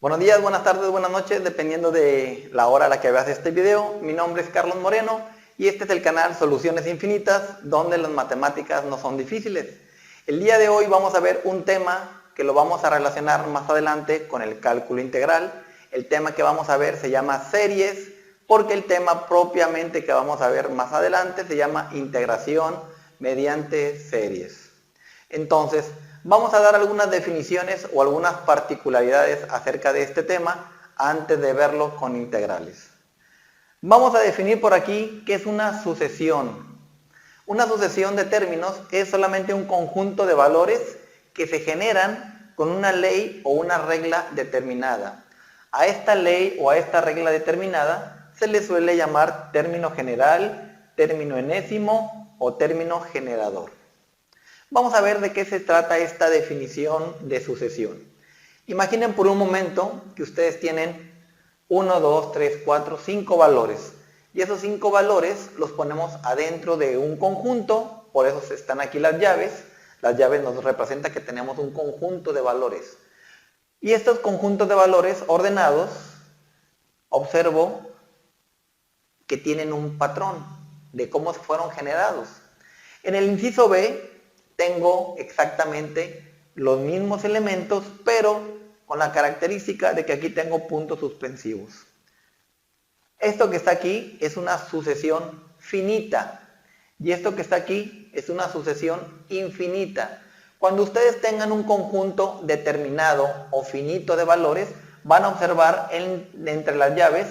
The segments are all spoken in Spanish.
Buenos días, buenas tardes, buenas noches, dependiendo de la hora a la que veas este video. Mi nombre es Carlos Moreno y este es el canal Soluciones Infinitas, donde las matemáticas no son difíciles. El día de hoy vamos a ver un tema que lo vamos a relacionar más adelante con el cálculo integral. El tema que vamos a ver se llama series, porque el tema propiamente que vamos a ver más adelante se llama integración mediante series. Entonces, vamos a dar algunas definiciones o algunas particularidades acerca de este tema antes de verlo con integrales. Vamos a definir por aquí qué es una sucesión. Una sucesión de términos es solamente un conjunto de valores que se generan con una ley o una regla determinada. A esta ley o a esta regla determinada se le suele llamar término general, término enésimo o término generador. Vamos a ver de qué se trata esta definición de sucesión. Imaginen por un momento que ustedes tienen 1, 2, 3, 4, 5 valores. Y esos 5 valores los ponemos adentro de un conjunto, por eso están aquí las llaves. Las llaves nos representan que tenemos un conjunto de valores. Y estos conjuntos de valores ordenados, observo que tienen un patrón de cómo fueron generados. En el inciso B, tengo exactamente los mismos elementos, pero con la característica de que aquí tengo puntos suspensivos. Esto que está aquí es una sucesión finita y esto que está aquí es una sucesión infinita. Cuando ustedes tengan un conjunto determinado o finito de valores, van a observar entre las llaves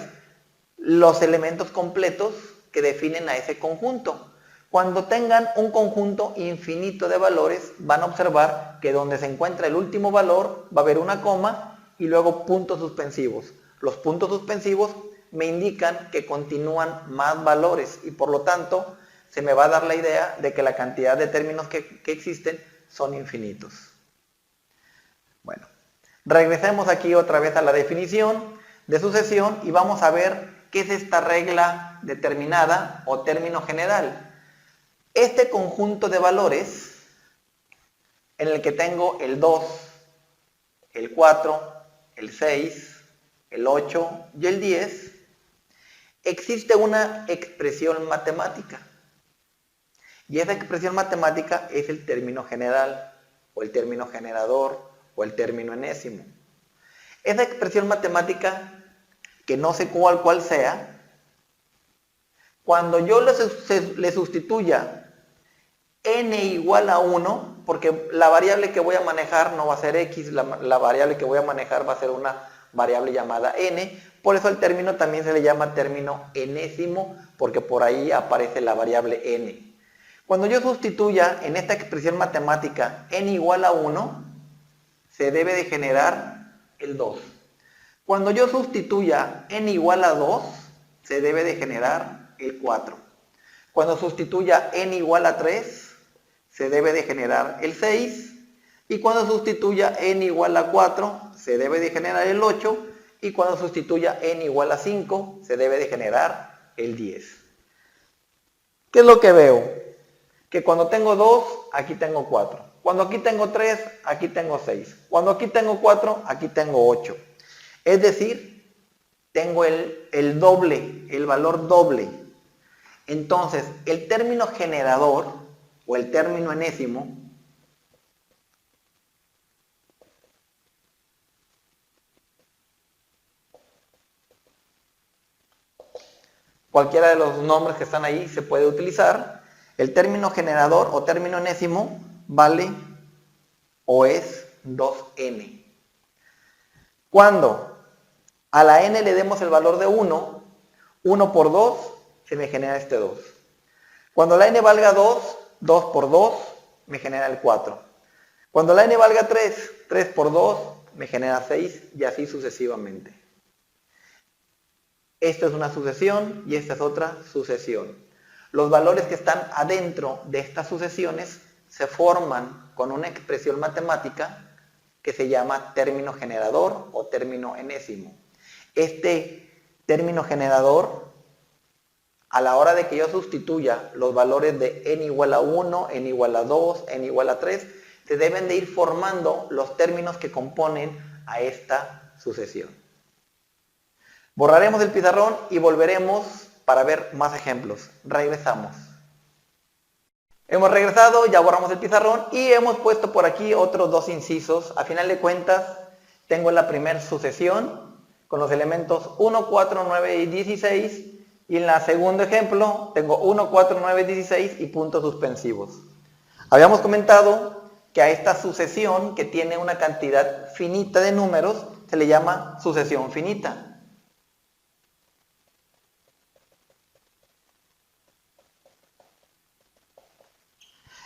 los elementos completos que definen a ese conjunto. Cuando tengan un conjunto infinito de valores, van a observar que donde se encuentra el último valor va a haber una coma y luego puntos suspensivos. Los puntos suspensivos me indican que continúan más valores y por lo tanto se me va a dar la idea de que la cantidad de términos que existen son infinitos. Bueno, regresemos aquí otra vez a la definición de sucesión y vamos a ver qué es esta regla determinada o término general. Este conjunto de valores en el que tengo el 2, el 4, el 6, el 8 y el 10, existe una expresión matemática. Y esa expresión matemática es el término general, o el término generador, o el término enésimo. Esa expresión matemática, que no sé cuál sea, cuando yo le sustituya n igual a 1, porque la variable que voy a manejar no va a ser x, la variable que voy a manejar va a ser una variable llamada n, por eso el término también se le llama término enésimo, porque por ahí aparece la variable n. Cuando yo sustituya en esta expresión matemática n igual a 1, se debe de generar el 2. Cuando yo sustituya n igual a 2, se debe de generar el 4. Cuando sustituya n igual a 3, se debe de generar el 6. Y cuando sustituya n igual a 4, se debe de generar el 8. Y cuando sustituya n igual a 5, se debe de generar el 10. ¿Qué es lo que veo? Que cuando tengo 2, aquí tengo 4. Cuando aquí tengo 3, aquí tengo 6. Cuando aquí tengo 4, aquí tengo 8. Es decir, tengo el doble, el valor doble. Entonces, el término generador o el término enésimo cualquiera de los nombres que están ahí se puede utilizar. El término generador o término enésimo vale o es 2n. Cuando a la n le demos el valor de 1, 1 por 2 se me genera este 2. Cuando la n valga 2, 2 por 2 me genera el 4. Cuando la n valga 3, 3 por 2 me genera 6 y así sucesivamente. Esta es una sucesión y esta es otra sucesión. Los valores que están adentro de estas sucesiones se forman con una expresión matemática que se llama término generador o término enésimo. Este término generador, a la hora de que yo sustituya los valores de n igual a 1, n igual a 2, n igual a 3, se deben de ir formando los términos que componen a esta sucesión. Borraremos el pizarrón y volveremos para ver más ejemplos. Regresamos. Hemos regresado, ya borramos el pizarrón y hemos puesto por aquí otros dos incisos. A final de cuentas, tengo la primera sucesión con los elementos 1, 4, 9 y 16. Y en el segundo ejemplo, tengo 1, 4, 9, 16 y puntos suspensivos. Habíamos comentado que a esta sucesión, que tiene una cantidad finita de números, se le llama sucesión finita.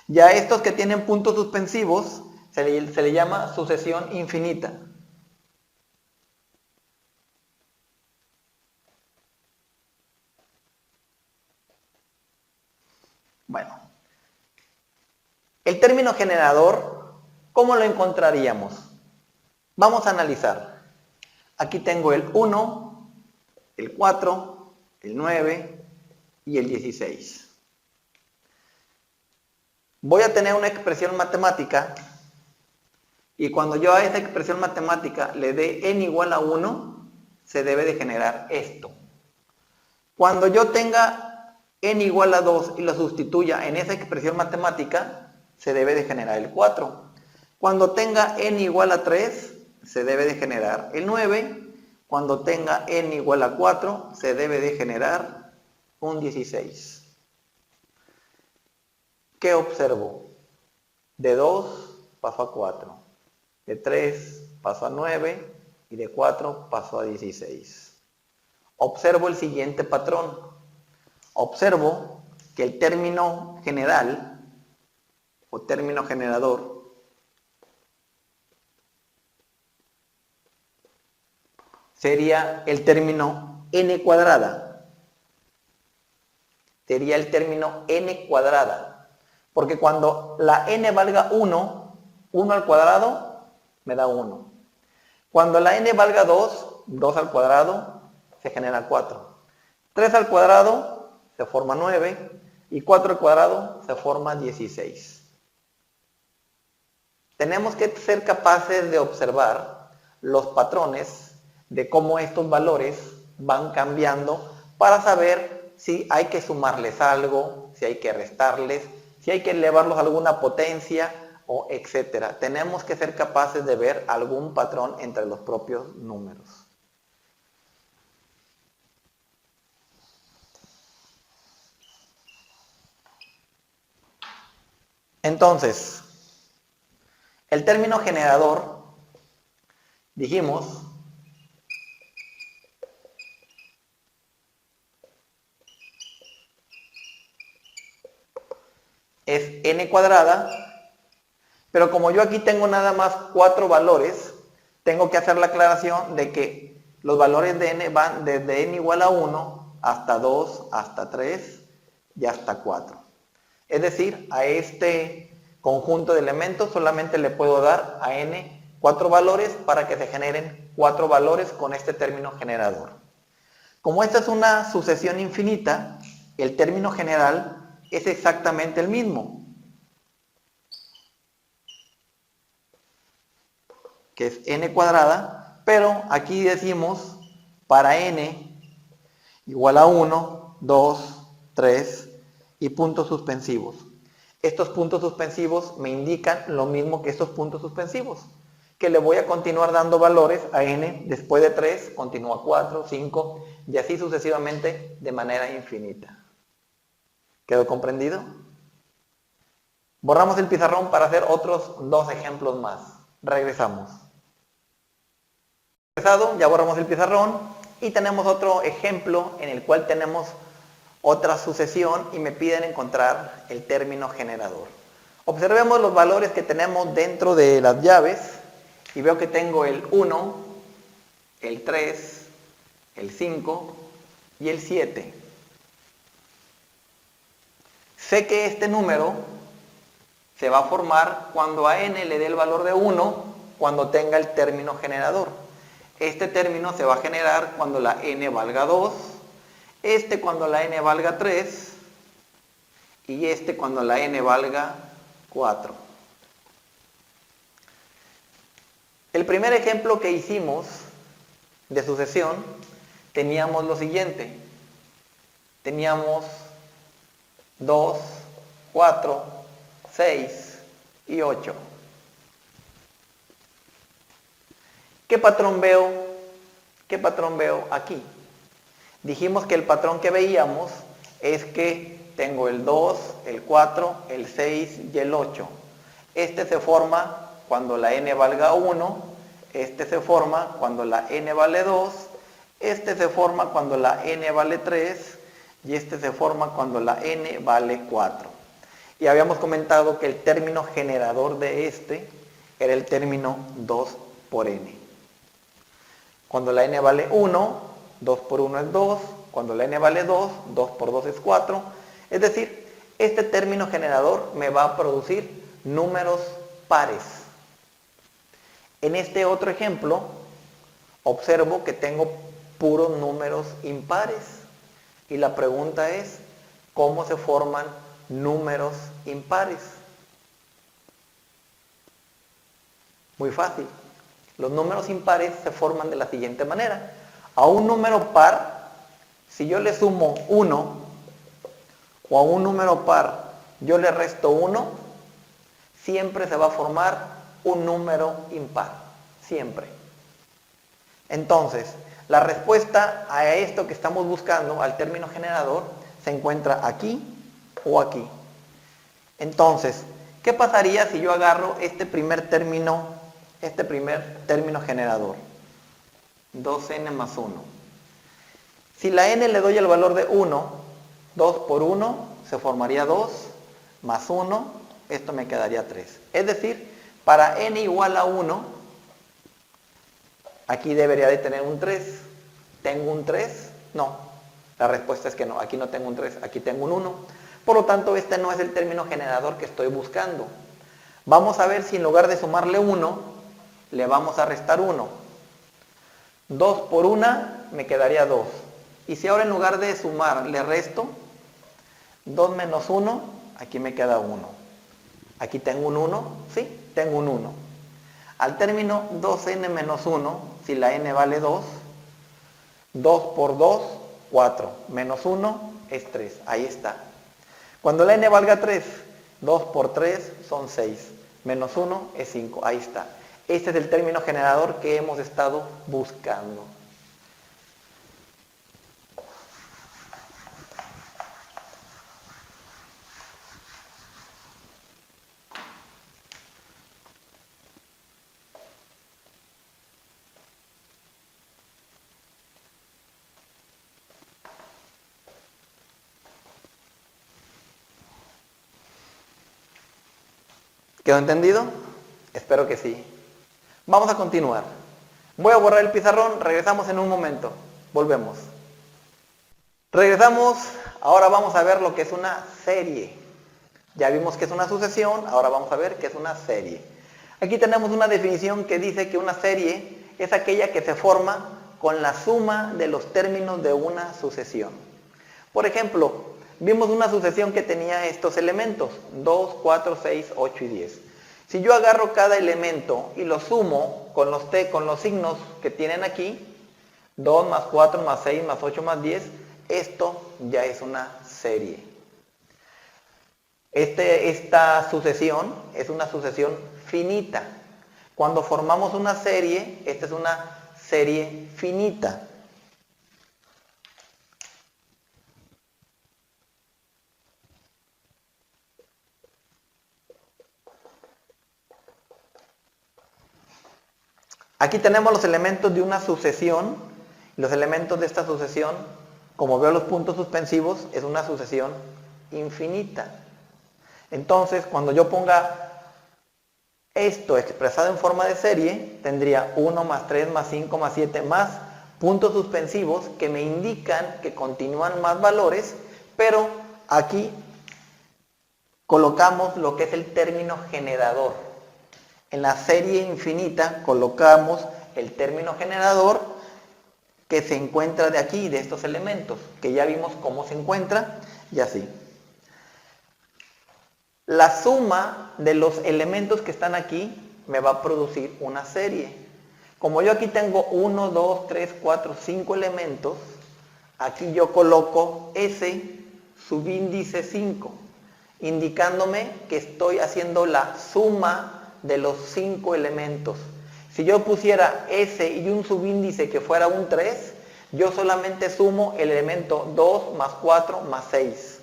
Ya estos que tienen puntos suspensivos se le llama sucesión infinita. Bueno, el término generador, ¿cómo lo encontraríamos? Vamos a analizar. Aquí tengo el 1, el 4, el 9 y el 16. Voy a tener una expresión matemática y cuando yo a esa expresión matemática le dé n igual a 1, se debe de generar esto. Cuando yo tenga n igual a 2 y lo sustituya en esa expresión matemática, se debe de generar el 4. Cuando tenga n igual a 3, se debe de generar el 9. Cuando tenga n igual a 4, se debe de generar un 16. ¿Qué observo? De 2 paso a 4, de 3 paso a 9 y de 4 paso a 16. Observo el siguiente patrón. Observo que el término general o término generador sería el término n cuadrada. Sería el término n cuadrada. Porque cuando la n valga 1, 1 al cuadrado me da 1. Cuando la n valga 2, 2 al cuadrado se genera 4. 3 al cuadrado se forma 9 y 4 al cuadrado se forma 16. Tenemos que ser capaces de observar los patrones de cómo estos valores van cambiando para saber si hay que sumarles algo, si hay que restarles, si hay que elevarlos a alguna potencia o etcétera. Tenemos que ser capaces de ver algún patrón entre los propios números. Entonces, el término generador, dijimos, es n cuadrada, pero como yo aquí tengo nada más 4 valores, tengo que hacer la aclaración de que los valores de n van desde n igual a 1 hasta 2, hasta 3 y hasta 4. Es decir, a este conjunto de elementos solamente le puedo dar a n 4 valores para que se generen 4 valores con este término generador. Como esta es una sucesión infinita, el término general es exactamente el mismo, que es n cuadrada, pero aquí decimos para n igual a 1, 2, 3 y puntos suspensivos. Estos puntos suspensivos me indican lo mismo que estos puntos suspensivos, que le voy a continuar dando valores a n, después de 3 continúa 4, 5 y así sucesivamente de manera infinita. ¿Quedó comprendido? Borramos el pizarrón para hacer otros 2 ejemplos más. Regresamos. Ya borramos el pizarrón y tenemos otro ejemplo en el cual tenemos otra sucesión y me piden encontrar el término generador. Observemos los valores que tenemos dentro de las llaves y veo que tengo el 1, el 3, el 5 y el 7. Sé que este número se va a formar cuando a n le dé el valor de 1 cuando tenga el término generador. Este término se va a generar cuando la n valga 2, este cuando la n valga 3 y este cuando la n valga 4. El primer ejemplo que hicimos de sucesión, teníamos lo siguiente. Teníamos 2, 4, 6 y 8. ¿Qué patrón veo? ¿Qué patrón veo aquí? Dijimos que el patrón que veíamos es que tengo el 2, el 4, el 6 y el 8. Este se forma cuando la n valga 1, este se forma cuando la n vale 2, este se forma cuando la n vale 3 y este se forma cuando la n vale 4. Y habíamos comentado que el término generador de este era el término 2 por n. Cuando la n vale 1, 2 por 1 es 2, cuando la n vale 2, 2 por 2 es 4. Es decir, este término generador me va a producir números pares. En este otro ejemplo, observo que tengo puros números impares. Y la pregunta es, ¿cómo se forman números impares? Muy fácil. Los números impares se forman de la siguiente manera. A un número par, si yo le sumo 1, o a un número par yo le resto 1, siempre se va a formar un número impar. Siempre. Entonces, la respuesta a esto que estamos buscando, al término generador, se encuentra aquí o aquí. Entonces, ¿qué pasaría si yo agarro este primer término generador? 2n más 1. Si la n le doy el valor de 1, 2 por 1 se formaría 2, más 1, esto me quedaría 3. Es decir, para n igual a 1, aquí debería de tener un 3. ¿Tengo un 3? No. La respuesta es que no. Aquí no tengo un 3, aquí tengo un 1. Por lo tanto, este no es el término generador que estoy buscando. Vamos a ver si en lugar de sumarle 1, le vamos a restar 1. 2 por 1 me quedaría 2. Y si ahora en lugar de sumar le resto, 2 menos 1, aquí me queda 1. Aquí tengo un 1, ¿sí? Tengo un 1. Al término 2n menos 1, si la n vale 2, 2 por 2, 4, menos 1 es 3, ahí está. Cuando la n valga 3, 2 por 3 son 6, menos 1 es 5, ahí está. Este es el término generador que hemos estado buscando. ¿Quedó entendido? Espero que sí. Vamos a continuar. Voy a borrar el pizarrón, regresamos en un momento. Volvemos. Regresamos, ahora vamos a ver lo que es una serie. Ya vimos que es una sucesión, ahora vamos a ver qué es una serie. Aquí tenemos una definición que dice que una serie es aquella que se forma con la suma de los términos de una sucesión. Por ejemplo, vimos una sucesión que tenía estos elementos, 2, 4, 6, 8 y 10. Si yo agarro cada elemento y lo sumo con los signos que tienen aquí, 2 más 4 más 6 más 8 más 10, esto ya es una serie. Esta sucesión es una sucesión finita. Cuando formamos una serie, esta es una serie finita. Aquí tenemos los elementos de una sucesión. Los elementos de esta sucesión, como veo los puntos suspensivos, es una sucesión infinita. Entonces, cuando yo ponga esto expresado en forma de serie, tendría 1 más 3 más 5 más 7 más puntos suspensivos que me indican que continúan más valores, pero aquí colocamos lo que es el término generador. En la serie infinita colocamos el término generador que se encuentra de aquí, de estos elementos, que ya vimos cómo se encuentra y así. La suma de los elementos que están aquí me va a producir una serie. Como yo aquí tengo 1, 2, 3, 4, 5 elementos, aquí yo coloco S subíndice 5, indicándome que estoy haciendo la suma de los 5 elementos. Si yo pusiera S y un subíndice que fuera un 3, yo solamente sumo el elemento 2 más 4 más 6.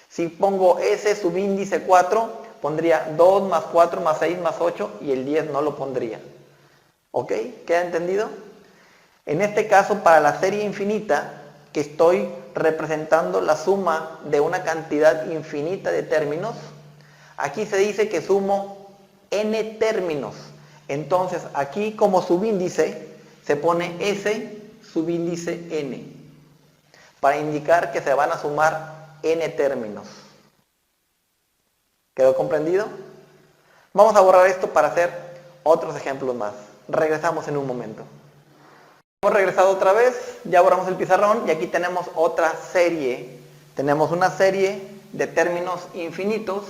Si pongo S subíndice 4, pondría 2 más 4 más 6 más 8 y el 10 no lo pondría. ¿Ok? ¿Queda entendido? En este caso, para la serie infinita, que estoy representando la suma de una cantidad infinita de términos, aquí se dice que sumo n términos. Entonces, aquí como subíndice se pone S subíndice n, para indicar que se van a sumar n términos. ¿Quedó comprendido? Vamos a borrar esto para hacer otros ejemplos más. Regresamos en un momento. Hemos regresado otra vez, ya borramos el pizarrón y aquí tenemos otra serie. Tenemos una serie de términos infinitos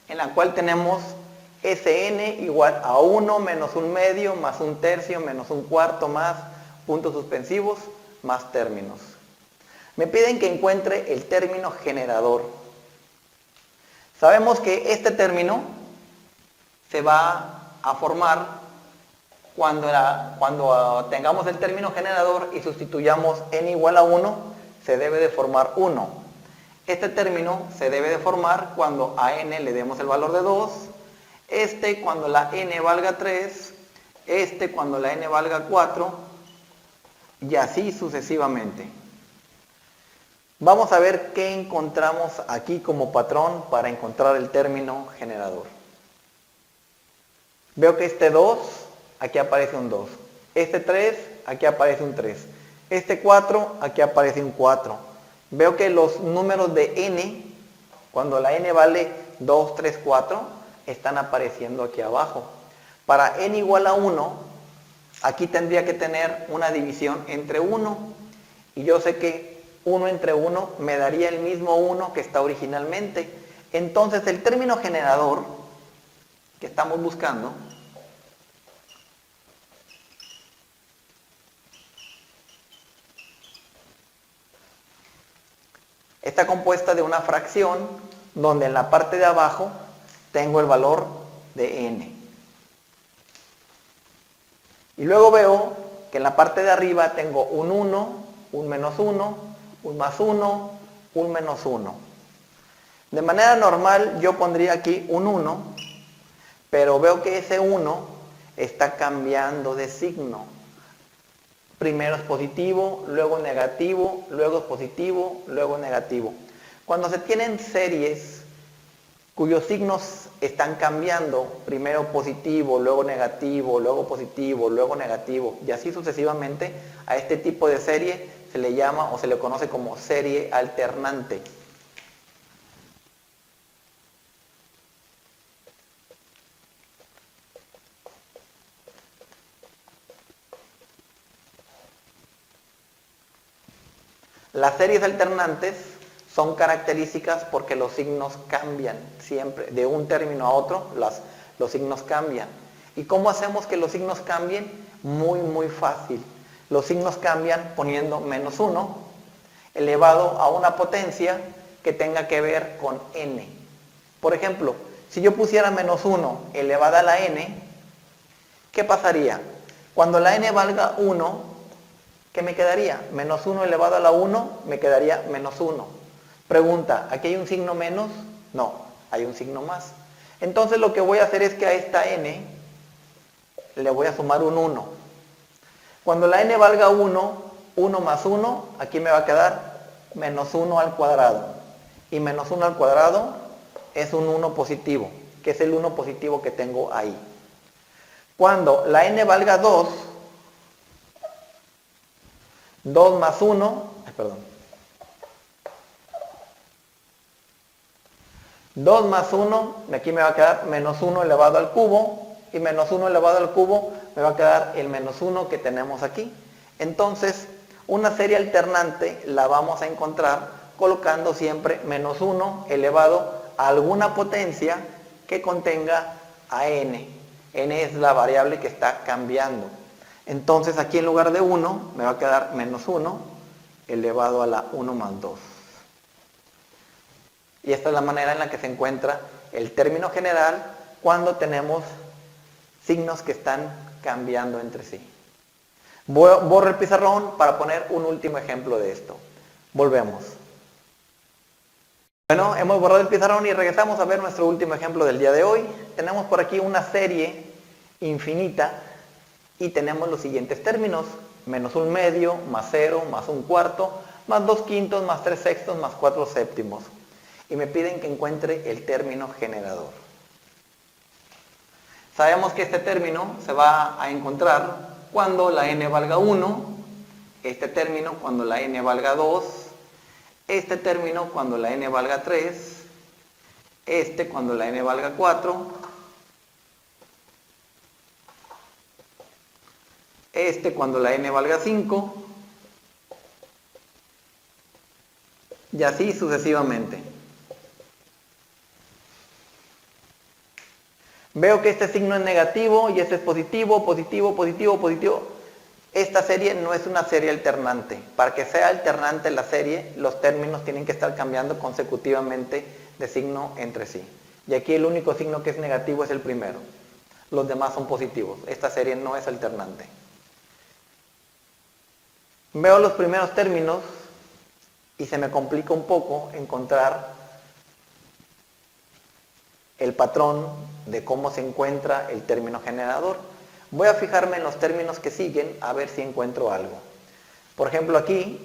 en la cual tenemos Sn igual a 1 menos 1 medio más 1 tercio menos 1 cuarto más puntos suspensivos más términos. Me piden que encuentre el término generador. Sabemos que este término se va a formar cuando tengamos el término generador y sustituyamos n igual a 1, se debe de formar 1. Este término se debe de formar cuando a n le demos el valor de 2, este cuando la n valga 3, este cuando la n valga 4, y así sucesivamente. Vamos a ver qué encontramos aquí como patrón para encontrar el término generador. Veo que este 2, aquí aparece un 2. Este 3, aquí aparece un 3. Este 4, aquí aparece un 4. Veo que los números de n, cuando la n vale 2, 3, 4, están apareciendo aquí abajo. Para n igual a 1, aquí tendría que tener una división entre 1. Y yo sé que 1 entre 1 me daría el mismo 1 que está originalmente. Entonces el término generador que estamos buscando está compuesta de una fracción donde en la parte de abajo tengo el valor de n. Y luego veo que en la parte de arriba tengo un 1, un menos 1, un más 1, un menos 1. De manera normal yo pondría aquí un 1, pero veo que ese 1 está cambiando de signo. Primero es positivo, luego negativo, luego es positivo, luego negativo. Cuando se tienen series cuyos signos están cambiando, primero positivo, luego negativo, luego positivo, luego negativo, y así sucesivamente, a este tipo de serie se le llama o se le conoce como serie alternante. Las series alternantes son características porque los signos cambian siempre. De un término a otro, los signos cambian. ¿Y cómo hacemos que los signos cambien? Muy fácil. Los signos cambian poniendo menos 1 elevado a una potencia que tenga que ver con n. Por ejemplo, si yo pusiera menos 1 elevada a la n, ¿qué pasaría? Cuando la n valga 1, ¿qué me quedaría? Menos 1 elevado a la 1, me quedaría menos 1. Pregunta, ¿aquí hay un signo menos? No, hay un signo más. Entonces lo que voy a hacer es que a esta n le voy a sumar un 1. Cuando la n valga 1, 1 más 1, aquí me va a quedar menos 1 al cuadrado. Y menos 1 al cuadrado es un 1 positivo, que es el 1 positivo que tengo ahí. Cuando la n valga 2, 2 más 1, 2 más 1, aquí me va a quedar menos 1 elevado al cubo, y menos 1 elevado al cubo me va a quedar el menos 1 que tenemos aquí. Entonces, una serie alternante la vamos a encontrar colocando siempre menos 1 elevado a alguna potencia que contenga a n. n es la variable que está cambiando. Entonces aquí en lugar de 1 me va a quedar menos 1 elevado a la 1 más 2. Y esta es la manera en la que se encuentra el término general cuando tenemos signos que están cambiando entre sí. Borro el pizarrón para poner un último ejemplo de esto. Volvemos. Bueno, hemos borrado el pizarrón y regresamos a ver nuestro último ejemplo del día de hoy. Tenemos por aquí una serie infinita y tenemos los siguientes términos: menos 1 medio, más 0, más 1 cuarto, más 2 quintos, más 3 sextos, más 4 séptimos. Y me piden que encuentre el término generador. Sabemos que este término se va a encontrar cuando la n valga 1, este término cuando la n valga 2, este término cuando la n valga 3, este cuando la n valga 4, este cuando la n valga 5, y así sucesivamente. Veo que este signo es negativo y este es positivo, positivo, positivo, positivo. Esta serie no es una serie alternante. Para que sea alternante la serie, los términos tienen que estar cambiando consecutivamente de signo entre sí. Y aquí el único signo que es negativo es el primero. Los demás son positivos. Esta serie no es alternante. Veo los primeros términos y se me complica un poco encontrar el patrón de cómo se encuentra el término generador. Voy a fijarme en los términos que siguen a ver si encuentro algo. Por ejemplo, aquí,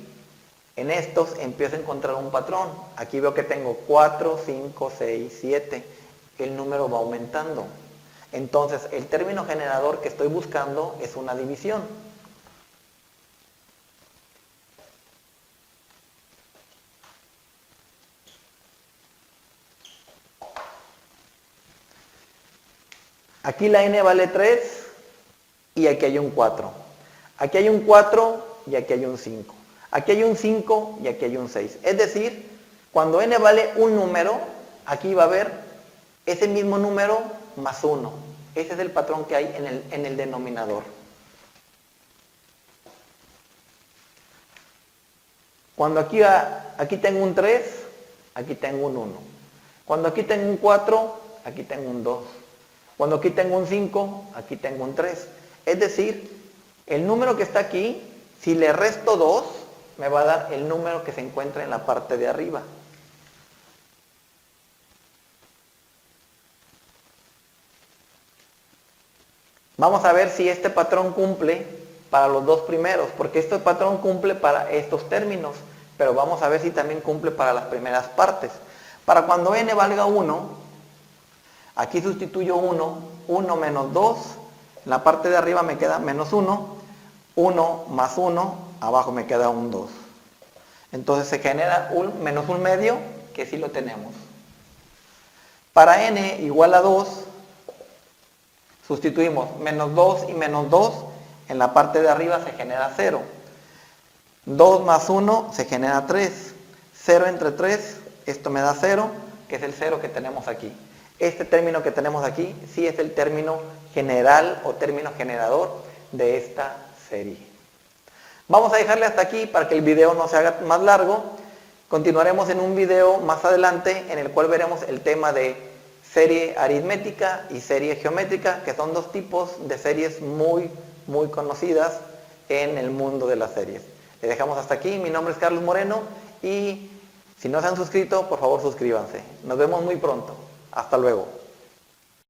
en estos, empiezo a encontrar un patrón. Aquí veo que tengo 4, 5, 6, 7. El número va aumentando. Entonces, el término generador que estoy buscando es una división. Aquí la n vale 3 y aquí hay un 4. Aquí hay un 4 y aquí hay un 5. Aquí hay un 5 y aquí hay un 6. Es decir, cuando n vale un número, aquí va a haber ese mismo número más 1. Ese es el patrón que hay en el denominador. Cuando aquí tengo un 3, aquí tengo un 1. Cuando aquí tengo un 4, aquí tengo un 2. Cuando aquí tengo un 5, aquí tengo un 3. Es decir, el número que está aquí, si le resto 2, me va a dar el número que se encuentra en la parte de arriba. Vamos a ver si este patrón cumple para los dos primeros, porque este patrón cumple para estos términos, pero vamos a ver si también cumple para las primeras partes. Para cuando n valga 1, aquí sustituyo 1, 1 menos 2, en la parte de arriba me queda menos 1, 1 más 1, abajo me queda un 2. Entonces se genera un menos 1 medio, que sí lo tenemos. Para n igual a 2, sustituimos menos 2 y menos 2, en la parte de arriba se genera 0. 2 más 1 se genera 3. 0 entre 3, esto me da 0, que es el 0 que tenemos aquí. Este término que tenemos aquí sí es el término general o término generador de esta serie. Vamos a dejarle hasta aquí para que el video no se haga más largo. Continuaremos en un video más adelante en el cual veremos el tema de serie aritmética y serie geométrica, que son dos tipos de series muy conocidas en el mundo de las series. Le dejamos hasta aquí. Mi nombre es Carlos Moreno y si no se han suscrito, por favor suscríbanse. Nos vemos muy pronto. Hasta luego.